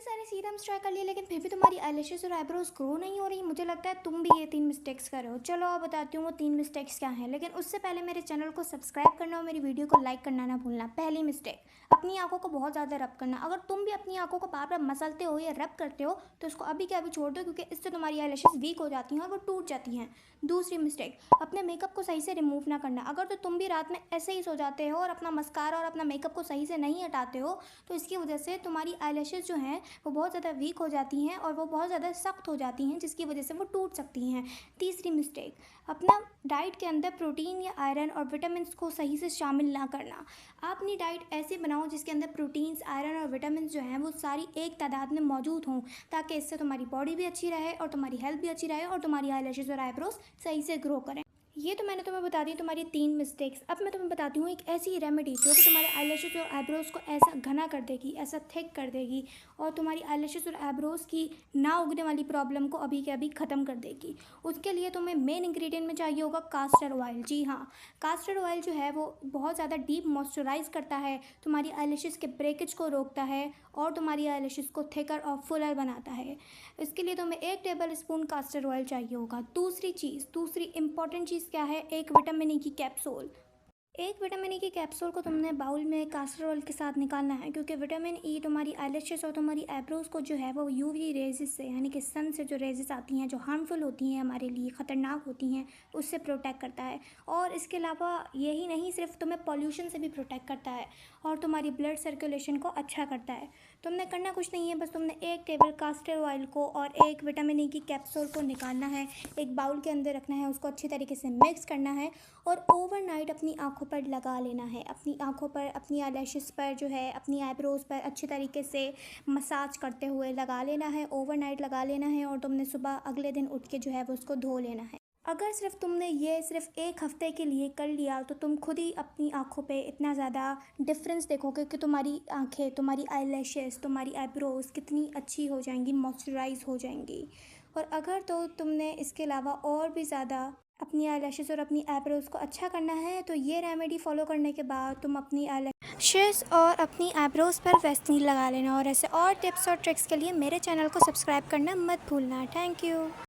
सारे serums try कर लिए लेकिन फिर भी तुम्हारी आईलैशेस और आईब्रोज ग्रो नहीं हो रही। मुझे लगता है तुम भी ये 3 मिस्टेक्स कर रहे हो। चलो अब बताती हूँ वो 3 मिस्टेक्स क्या हैं, लेकिन उससे पहले मेरे चैनल को सब्सक्राइब करना और मेरी वीडियो को लाइक करना ना भूलना। पहली मिस्टेक, अपनी आंखों को बहुत ज़्यादा रब करना। अगर तुम भी अपनी आंखों को बार बार मसलते हो या रब करते हो तो इसको अभी के अभी छोड़ दो, क्योंकि इससे तुम्हारी आईलैशेस वीक हो जाती हैं और वो टूट जाती हैं। दूसरी मिस्टेक, अपने मेकअप को सही से रिमूव ना करना। अगर तो तुम भी रात में ऐसे ही सो जाते हो और अपना मस्कारा और अपना मेकअप को सही से नहीं हटाते हो तो इसकी वजह से तुम्हारी आईलैशेस जो हैं वो बहुत ज़्यादा वीक हो जाती हैं और वो बहुत ज़्यादा सख्त हो जाती हैं, जिसकी वजह से वो टूट सकती हैं। तीसरी मिस्टेक, अपना डाइट के अंदर प्रोटीन या आयरन और विटामिन को सही से शामिल ना करना। आप अपनी डाइट ऐसे बनाओ जिसके अंदर प्रोटीन्स, आयरन और विटामिन जो हैं वो सारी एक तादाद में मौजूद हों, ताकि इससे तुम्हारी बॉडी भी अच्छी रहे और तुम्हारी हेल्थ भी अच्छी रहे और तुम्हारी आईलैशेस और आईब्रोज सही से ग्रो करें। ये तो मैंने तुम्हें बता दी तुम्हारी 3 मिस्टेक्स। अब मैं तुम्हें बताती हूँ एक ऐसी रेमेडी जो कि तुम्हारे आईलैशेस और आईब्रोज को ऐसा घना कर देगी, ऐसा थिक कर देगी और तुम्हारी आईलैशेस और आईब्रोज की ना उगने वाली प्रॉब्लम को अभी के अभी ख़त्म कर देगी। उसके लिए तुम्हें मेन इंग्रेडिएंट में चाहिए होगा कास्टर ऑयल। जी हाँ, कास्टर ऑयल जो है वो बहुत ज़्यादा डीप मॉइस्चराइज करता है, तुम्हारी आईलैशेस के ब्रेकेज को रोकता है और तुम्हारी आईलैशेस को थिकर और फुलर बनाता है। इसके लिए तुम्हें 1 टेबल स्पून कास्टर ऑयल चाहिए होगा। दूसरी इंपॉर्टेंट चीज़ क्या है, एक विटामिन ई की कैप्सूल। एक विटामिन ई की कैप्सूल को तुमने बाउल में कास्टर ऑयल के साथ निकालना है, क्योंकि विटामिन ई तुम्हारी आईलैशेस और तुम्हारी आईब्रोज को जो है वो यूवी रेजेस से, यानी कि सन से जो रेजेस आती हैं जो हार्मफुल होती हैं, हमारे लिए ख़तरनाक होती हैं, उससे प्रोटेक्ट करता है। और इसके अलावा यही नहीं, सिर्फ तुम्हें पॉल्यूशन से भी प्रोटेक्ट करता है और तुम्हारी ब्लड सर्कुलेशन को अच्छा करता है। तुमने करना कुछ नहीं है, बस तुमने 1 टेबल कास्टर ऑयल को और एक विटामिन ई की कैप्सूल को निकालना है, एक बाउल के अंदर रखना है, उसको अच्छी तरीके से मिक्स करना है और ओवरनाइट अपनी आँखों पर लगा लेना है। अपनी आँखों पर, अपनी आईलैशेस पर जो है, अपनी आईब्रोज पर अच्छी तरीके से मसाज करते हुए लगा लेना है, ओवरनाइट लगा लेना है और तुमने सुबह अगले दिन उठ के जो है वो उसको धो लेना है। अगर सिर्फ तुमने ये सिर्फ 1 हफ्ते के लिए कर लिया तो तुम खुद ही अपनी आँखों पे इतना ज़्यादा डिफरेंस देखोगे कि तुम्हारी आँखें, तुम्हारी आईलैशेस, तुम्हारी आईब्रोज कितनी अच्छी हो जाएंगी, मॉइस्चराइज हो जाएंगी। और अगर तो तुमने इसके अलावा और भी ज़्यादा अपनी आईलैशेस और अपनी आईब्रोज को अच्छा करना है तो ये रेमेडी फॉलो करने के बाद तुम अपनी आईलैशेस और अपनी आईब्रोज पर वैसलीन लगा लेना। और ऐसे और टिप्स और ट्रिक्स के लिए मेरे चैनल को सब्सक्राइब करना मत भूलना। Thank you.